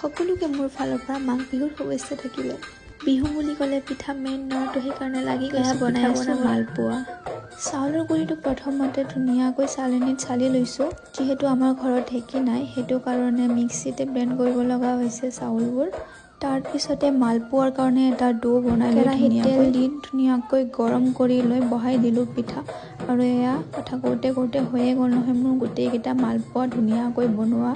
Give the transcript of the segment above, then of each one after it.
সকলোকে মোৰ ফালৰ পৰা মাঘ বিহুৰ শুভেচ্ছা থাকিলে। বিহু বুলি ক'লে পিঠা মেইন নৰটো সেইকাৰণে লাগি গৈছে বনাই মালপোৱা। চাউলৰ গুড়িটো প্ৰথমতে ধুনীয়াকৈ চালনীত চালি লৈছোঁ। যিহেতু আমাৰ ঘৰত ঢেঁকী নাই সেইটো কাৰণে মিক্সিতে ব্লেণ্ড কৰিব লগা হৈছে চাউলবোৰ। তাৰপিছতে মালপোৱাৰ কাৰণে এটা ডো বনাই লৈ তেল দি ধুনীয়াকৈ গৰম কৰি লৈ বহাই দিলোঁ পিঠা। আৰু এয়া কথা কওঁতে হৈয়ে গ'ল নহয় মোৰ গোটেইকেইটা মালপোৱা ধুনীয়াকৈ বনোৱা।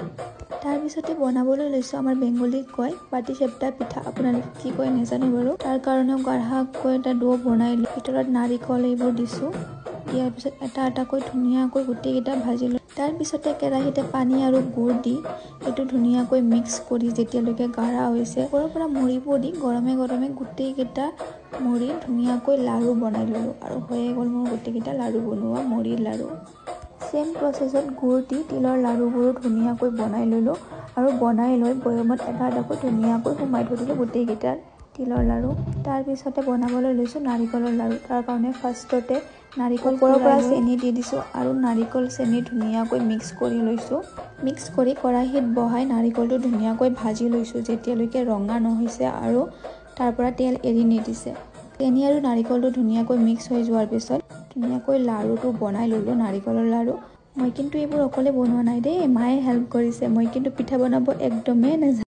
তাৰপিছতে বনাবলৈ লৈছোঁ আমাৰ বেংগলীত কয় পাটি চেপটা পিঠা, আপোনালোকে কি কয় নাজানো বাৰু। তাৰ কাৰণেও গাঢ়াকৈ এটা ডো বনাই লৈ ভিতৰত নাৰিকল এইবোৰ দিছোঁ। দিয়াৰ পিছত এটা এটাকৈ ধুনীয়াকৈ গোটেইকেইটা ভাজি লৈ তাৰপিছতে কেৰাহীতে পানী আৰু গুড় দি এইটো ধুনীয়াকৈ মিক্স কৰি যেতিয়ালৈকে গাঢ়া হৈছে ওপৰৰ পৰা মুড়িব দি গৰমে গৰমে গোটেইকেইটা মুড়ি ধুনীয়াকৈ লাড়ু বনাই ল'লোঁ। আৰু হৈয়ে গ'ল মোৰ গোটেইকেইটা লাড়ু বনোৱা মুড়িৰ লাড়ু। চেম প্ৰচেছত গুড় দি তিলৰ লাড়ুবোৰো ধুনীয়াকৈ বনাই ল'লোঁ। আৰু বনাই লৈ বৈয়ামত এটা এটাকৈ ধুনীয়াকৈ সোমাই থৈ দিলোঁ গোটেইকেইটা তিলৰ লাড়ু। তাৰপিছতে বনাবলৈ লৈছোঁ নাৰিকলৰ লাড়ু। তাৰ কাৰণে ফাৰ্ষ্টতে নাৰিকল ওপৰৰ পৰা চেনি দি দিছোঁ আৰু নাৰিকল চেনি ধুনীয়াকৈ মিক্স কৰি লৈছোঁ। মিক্স কৰি কেৰাহীত বহাই নাৰিকলটো ধুনীয়াকৈ ভাজি লৈছোঁ যেতিয়ালৈকে ৰঙা নহৈছে আৰু তাৰ পৰা তেল এৰি নিদিছে। চেনি আৰু নাৰিকলটো ধুনীয়াকৈ মিক্স হৈ যোৱাৰ পিছত ধুনীয়াকৈ লাড়ুটো বনাই ল'লোঁ নাৰিকলৰ লাড়ু। মই কিন্তু এইবোৰ অকলে বনোৱা নাই দেই, মায়ে হেল্প কৰিছে। মই কিন্তু পিঠা বনাব একদমেই নাজানো।